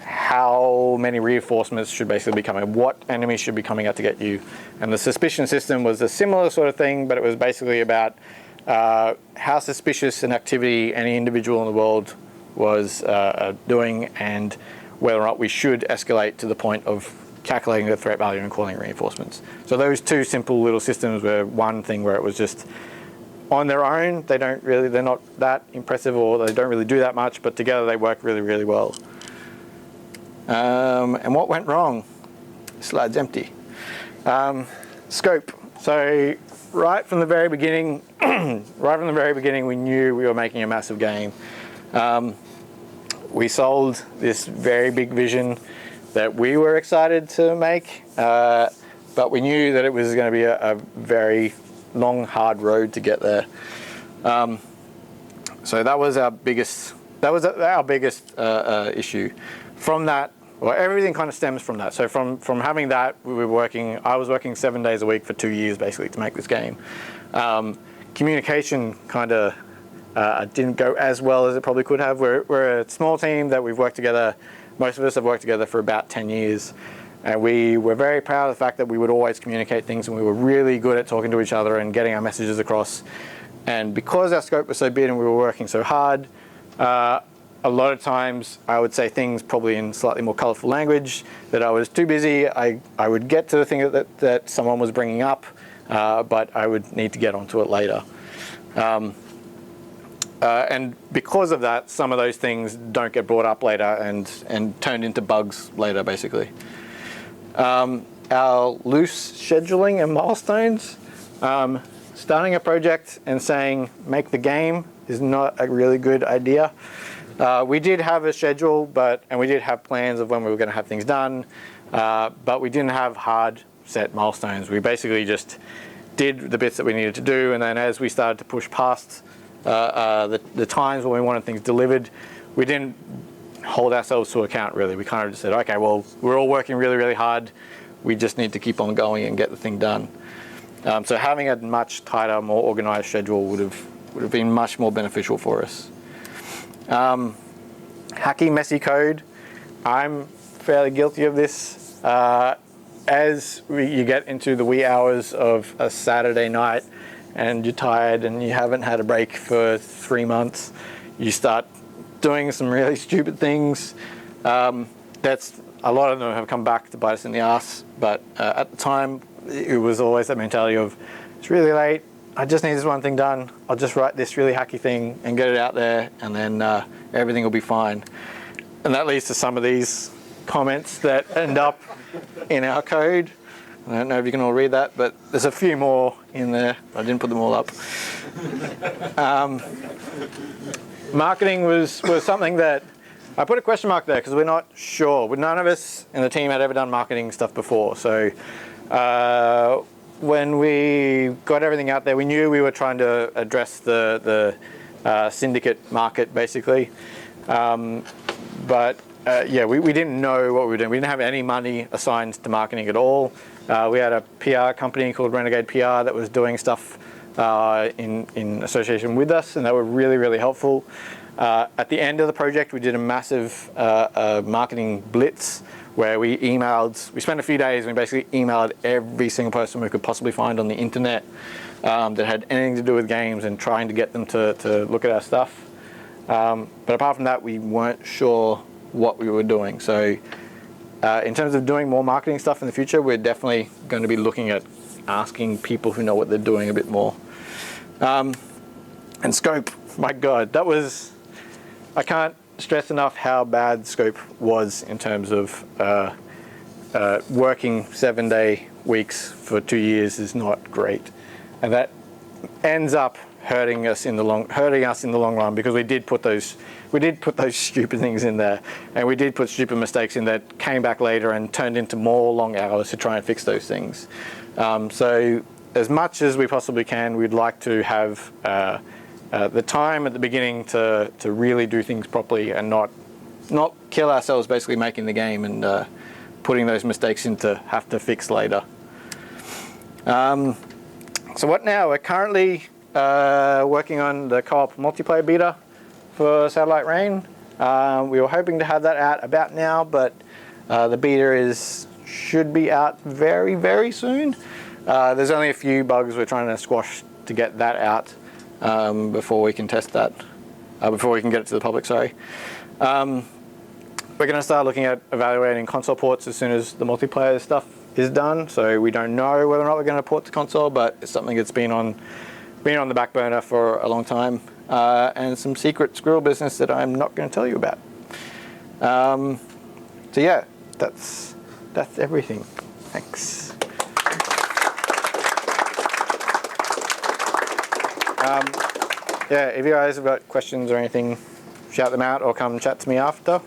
how many reinforcements should basically be coming, what enemies should be coming out to get you. And the suspicion system was a similar sort of thing, but it was basically about how suspicious an activity any individual in the world was doing, and whether or not we should escalate to the point of calculating the threat value and calling reinforcements. So those two simple little systems were one thing where it was just on their own, they're not that impressive, or they don't really do that much, but together they work really, really well. And what went wrong? Slide's empty. Scope. So right from the very beginning, we knew we were making a massive game. We sold this very big vision that we were excited to make, but we knew that it was going to be a very long, hard road to get there. So that was our biggest issue. From that, well, everything kind of stems from that. So from having that, I was working 7 days a week for 2 years basically to make this game. Communication kind of didn't go as well as it probably could have. We're a small team that we've worked together. Most of us have worked together for about 10 years. And we were very proud of the fact that we would always communicate things, and we were really good at talking to each other and getting our messages across. And because our scope was so big and we were working so hard, a lot of times I would say things probably in slightly more colorful language, that I was too busy. I would get to the thing that someone was bringing up, but I would need to get onto it later. And because of that, some of those things don't get brought up later and turned into bugs later, basically. Our loose scheduling and milestones, starting a project and saying make the game is not a really good idea. We did have a schedule, and we did have plans of when we were going to have things done, but we didn't have hard set milestones. We basically just did the bits that we needed to do, and then as we started to push past the times when we wanted things delivered, we didn't hold ourselves to account, really. We kind of just said, okay, well, we're all working really, really hard. We just need to keep on going and get the thing done. So having a much tighter, more organized schedule would have been much more beneficial for us. Hacky, messy code. I'm fairly guilty of this. As you get into the wee hours of a Saturday night and you're tired and you haven't had a break for 3 months, you start doing some really stupid things. That's a lot of them have come back to bite us in the ass, but at the time it was always that mentality of, it's really late, I just need this one thing done, I'll just write this really hacky thing and get it out there, and then everything will be fine. And that leads to some of these comments that end up in our code. I don't know if you can all read that, but there's a few more in there. I didn't put them all up. Marketing was something that I put a question mark there because we're not sure. None of us in the team had ever done marketing stuff before. So when we got everything out there, we knew we were trying to address the syndicate market, basically. But we didn't know what we were doing. We didn't have any money assigned to marketing at all. We had a PR company called Renegade PR that was doing stuff in association with us, and they were really, really helpful. At the end of the project, we did a massive marketing blitz where we spent a few days and we basically emailed every single person we could possibly find on the internet that had anything to do with games and trying to get them to look at our stuff. But apart from that, we weren't sure what we were doing. So in terms of doing more marketing stuff in the future, we're definitely going to be looking at asking people who know what they're doing a bit more. And scope, my God, I can't stress enough how bad scope was in terms of working 7-day weeks for 2 years is not great. And that ends up hurting us in the long run, because we did put those stupid things in there, and we did put stupid mistakes in that came back later and turned into more long hours to try and fix those things. So as much as we possibly can, we'd like to have the time at the beginning to really do things properly and not kill ourselves basically making the game and putting those mistakes in to have to fix later. So what now? We're currently working on the co-op multiplayer beta for Satellite Rain. We were hoping to have that out about now, but the beta should be out very, very soon. There's only a few bugs we're trying to squash to get that out before we can test that, before we can get it to the public, sorry. We're going to start looking at evaluating console ports as soon as the multiplayer stuff is done. So we don't know whether or not we're going to port to console, but it's something that's been on the back burner for a long time, and some secret squirrel business that I'm not going to tell you about. So yeah, that's everything. Thanks. Yeah, if you guys have got questions or anything, shout them out or come chat to me after.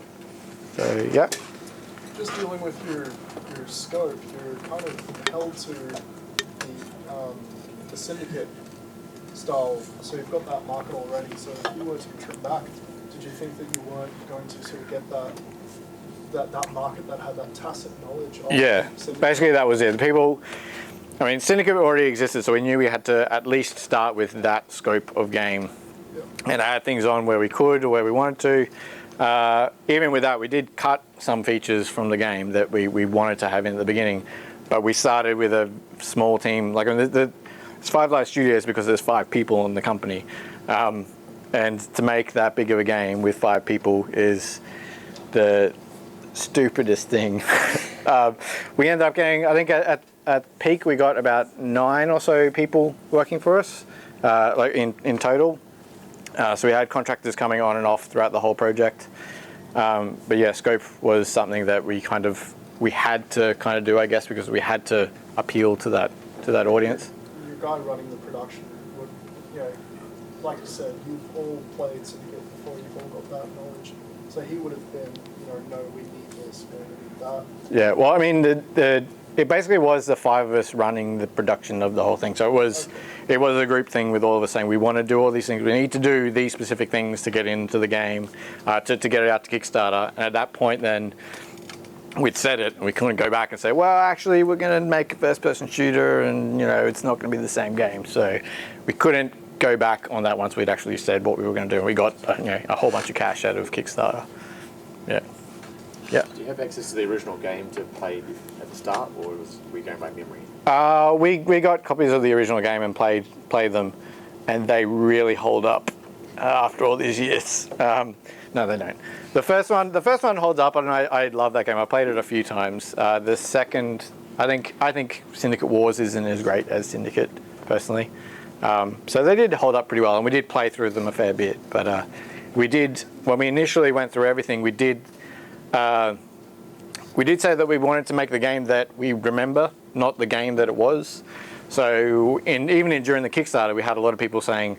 So yeah. Just dealing with your scope, you're kind of held to the syndicate style, so you've got that market already. So if you were to trim back, did you think that you weren't going to sort of get that market that had that tacit knowledge of syndicate? Basically that was it. Syndicate already existed, so we knew we had to at least start with that scope of game and add things on where we could or where we wanted to. Even with that, we did cut some features from the game that we wanted to have in the beginning, but we started with a small team. It's 5 Live Studios because there's 5 people in the company, and to make that big of a game with 5 people is the stupidest thing. We ended up getting, I think at peak we got about 9 or so people working for us, in total. So we had contractors coming on and off throughout the whole project. But yeah, scope was something that we had to kind of do, I guess, because we had to appeal to that audience. Your guy running the production would, like you said, you've all played Syndicate before, you've all got that knowledge. So he would have been, no, we need this, we need that. Yeah, well, it basically was the 5 of us running the production of the whole thing. So it was a group thing with all of us saying we want to do all these things. We need to do these specific things to get into the game, to get it out to Kickstarter. And at that point, then we'd said it, and we couldn't go back and say, well, actually, we're going to make a first-person shooter, and it's not going to be the same game. So we couldn't go back on that once we'd actually said what we were going to do. And we got a whole bunch of cash out of Kickstarter. Yeah. Yeah. Do you have access to the original game to play at the start, or were we going by memory? We got copies of the original game and played them, and they really hold up. after all these years. No, they don't. The first one holds up, and I love that game. I played it a few times. The second, I think Syndicate Wars isn't as great as Syndicate, personally. So they did hold up pretty well, and we did play through them a fair bit. But we did, when we initially went through everything, we did say that we wanted to make the game that we remember, not the game that it was. So even during the Kickstarter, we had a lot of people saying,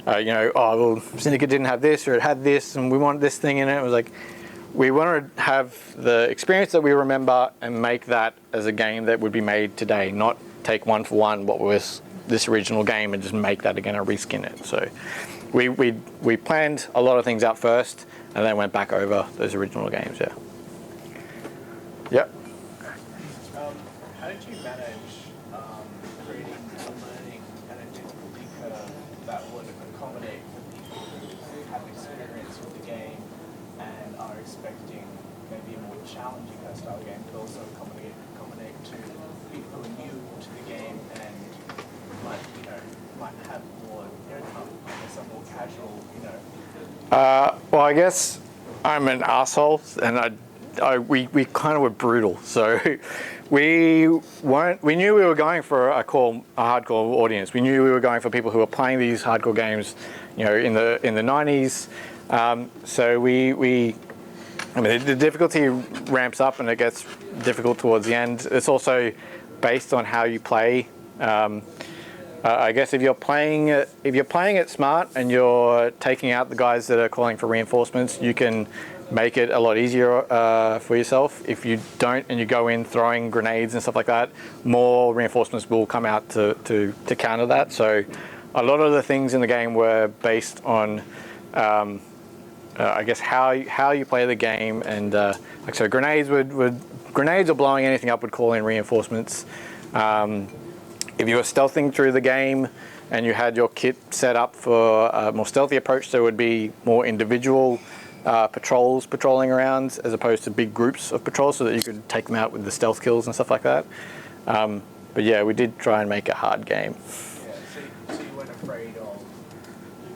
oh, well, Syndicate didn't have this, or it had this, and we want this thing in it. It was like, we wanted to have the experience that we remember and make that as a game that would be made today, not take one for one what was this original game and just make that again and reskin it. So we planned a lot of things out first, and then went back over those original games, yeah. Yep. How did you manage creating a learning and a difficulty curve that would accommodate for people who have experience with the game and are expecting maybe a more challenging style game, but also accommodate to people who are new to the game and might have more, a more casual, Well, I guess I'm an asshole, and we kind of were brutal. So we knew we were going for a hardcore audience. We knew we were going for people who were playing these hardcore games, in the 90s. So the difficulty ramps up and it gets difficult towards the end. It's also based on how you play. I guess if you're playing it smart and you're taking out the guys that are calling for reinforcements, you can make it a lot easier for yourself. If you don't and you go in throwing grenades and stuff like that, more reinforcements will come out to counter that. So a lot of the things in the game were based on I guess how you play the game, and like so grenades or blowing anything up would call in reinforcements. If you were stealthing through the game and you had your kit set up for a more stealthy approach, there would be more individual patrols patrolling around as opposed to big groups of patrols, so that you could take them out with the stealth kills and stuff like that. But yeah, we did try and make a hard game. Yeah, so you weren't afraid of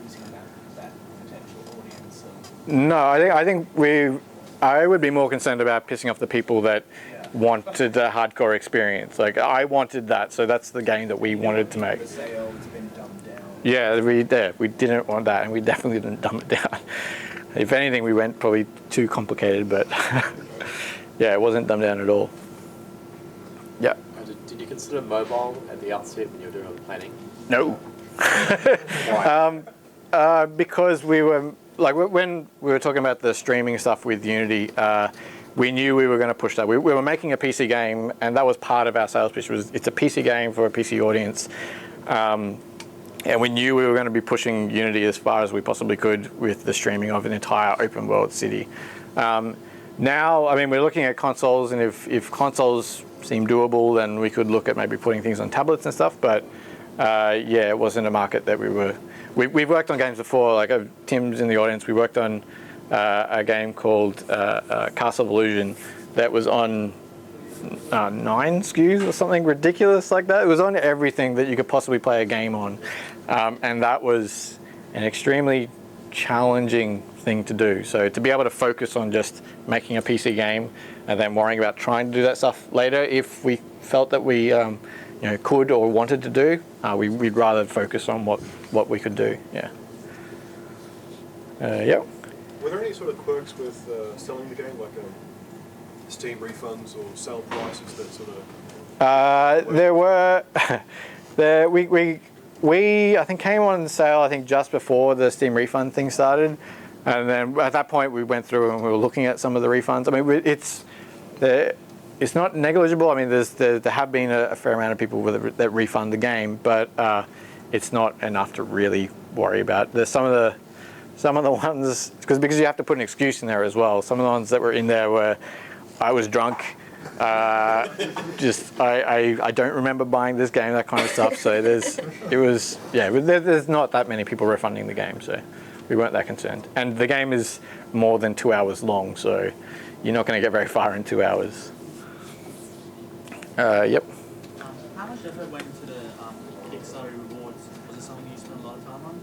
losing that potential audience? No, I would be more concerned about pissing off the people that wanted a hardcore experience. Like, I wanted that, so that's the game that we wanted to make. Say, oh, it's been dumbed down. Yeah, we didn't want that, and we definitely didn't dumb it down. If anything, we went probably too complicated, but yeah, it wasn't dumbed down at all. Yeah. Did you consider mobile at the outset when you were doing all the planning? No. Why? Because we were, like, when we were talking about the streaming stuff with Unity, we knew we were going to push that. We were making a PC game, and that was part of our sales pitch. It's a PC game for a PC audience. And we knew we were going to be pushing Unity as far as we possibly could with the streaming of an entire open world city. Now, I mean, we're looking at consoles, and if consoles seem doable, then we could look at maybe putting things on tablets and stuff. But yeah, it wasn't a market that we've worked on games before. Like, Tim's in the audience. We worked on a game called Castle of Illusion that was on 9 SKUs or something ridiculous like that. It was on everything that you could possibly play a game on, and that was an extremely challenging thing to do. So to be able to focus on just making a PC game and then worrying about trying to do that stuff later, if we felt that we could or wanted to do, we'd rather focus on what we could do. Yeah. Yep. Were there any sort of quirks with selling the game, like Steam refunds or sale prices that sort of? There were. We I think came on sale just before the Steam refund thing started, and then at that point we went through and we were looking at some of the refunds. I mean, it's not negligible. I mean, there have been a fair amount of people that refund the game, but it's not enough to really worry about. There's some of the ones because you have to put an excuse in there as well. Some of the ones that were in there were, I was drunk. I don't remember buying this game, that kind of stuff. So there's not that many people refunding the game, so we weren't that concerned. And the game is more than 2 hours long, so you're not going to get very far in 2 hours. Yep. How much much effort went into the Kickstarter rewards? Was it something you spent a lot of time on?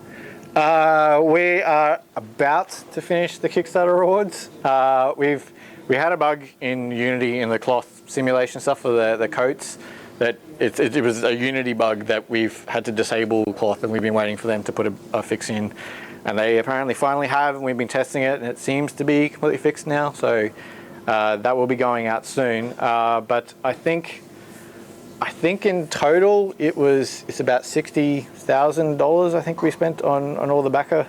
We are about to finish the Kickstarter rewards. We had a bug in Unity in the cloth simulation stuff for the coats. That it was a Unity bug that we've had to disable cloth, and we've been waiting for them to put a fix in. And they apparently finally have, and we've been testing it, and it seems to be completely fixed now. So that will be going out soon. But I think in total it's about $60,000. I think we spent on all the backer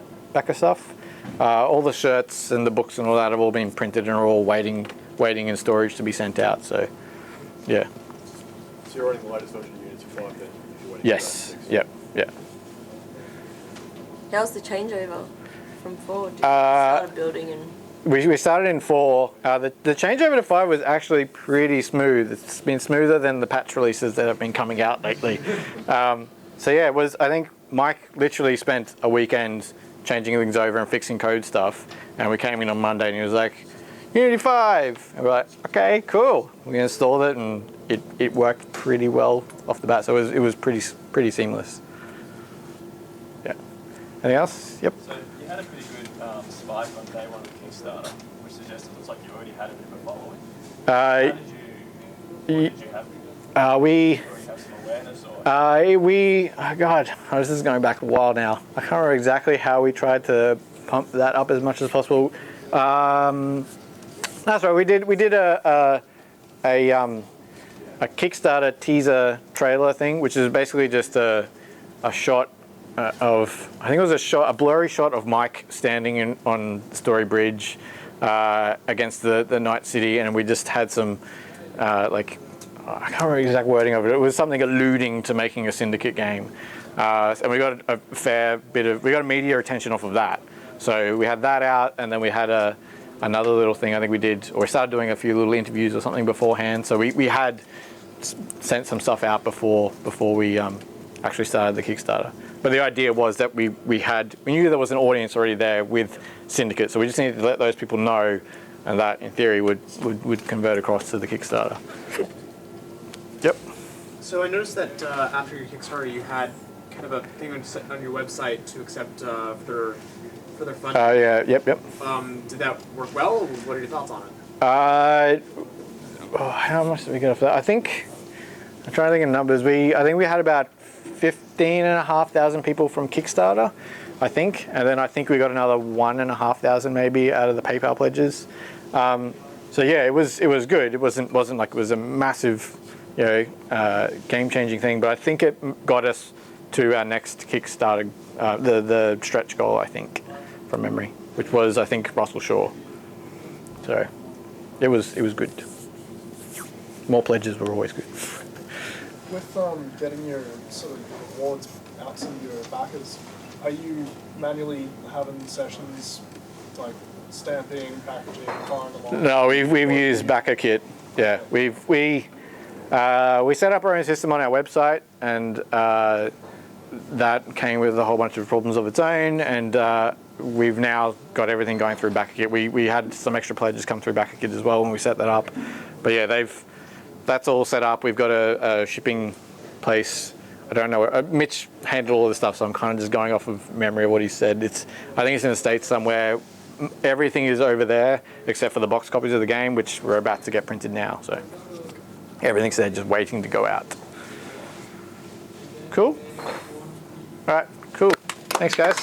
stuff. All the shirts and the books and all that have all been printed and are all waiting in storage to be sent out. So yeah. So you're running the latest version of Unity 5 then? If you're waiting Yes. for that fix. Yep. Yeah. How's the changeover from 4? Did you start building and... We started in 4. The changeover to 5 was actually pretty smooth. It's been smoother than the patch releases that have been coming out lately. So yeah, it was. I think Mike literally spent a weekend changing things over and fixing code stuff, and we came in on Monday and he was like, Unity 5. And we're like, okay, cool. We installed it and it worked pretty well off the bat. So it was pretty seamless. Yeah. Anything else? Yep. So you had a pretty good spike on day one of Kickstarter, which suggested it looks like you already had a bit of a following. How did you have? We Or you have some awareness or? God, this is going back a while now. I can't remember exactly how we tried to pump that up as much as possible. That's right. We did a Kickstarter teaser trailer thing, which is basically just a shot of, I think it was a blurry shot of Mike standing on Story Bridge against the night city, and we just had some I can't remember the exact wording of it. It was something alluding to making a Syndicate game, and we got we got media attention off of that. So we had that out, and then we had another little thing. I think we started doing a few little interviews or something beforehand. So we had sent some stuff out before we actually started the Kickstarter. But the idea was that we knew there was an audience already there with Syndicate, so we just needed to let those people know, and that in theory would convert across to the Kickstarter. Yep. So I noticed that after your Kickstarter, you had kind of a thing on your website to accept further funding. Yeah. Yep. Did that work well? What are your thoughts on it? How much did we get off that? I'm trying to think of numbers. I think we had about 15,500 people from Kickstarter, I think, and then I think we got another 1,500 maybe out of the PayPal pledges. So yeah, it was good. It wasn't like it was a massive, game-changing thing, but I think it got us to our next Kickstarter, the stretch goal, I think, from memory, which was, I think, Russell Shaw. So it was good. More pledges were always good. With getting your sort of rewards out to your backers, are you manually having sessions like stamping, packaging, firing them on? No, we've used Backer Kit. Yeah, we set up our own system on our website, and that came with a whole bunch of problems of its own, and we've now got everything going through Backer Kit. We had some extra pledges come through Backer Kit as well when we set that up, but yeah, that's all set up. We've got a shipping place. I don't know. Mitch handled all the stuff, so I'm kind of just going off of memory of what he said. I think it's in the States somewhere. Everything is over there except for the box copies of the game, which we're about to get printed now. So everything's there, just waiting to go out. Cool. All right. Cool. Thanks, guys.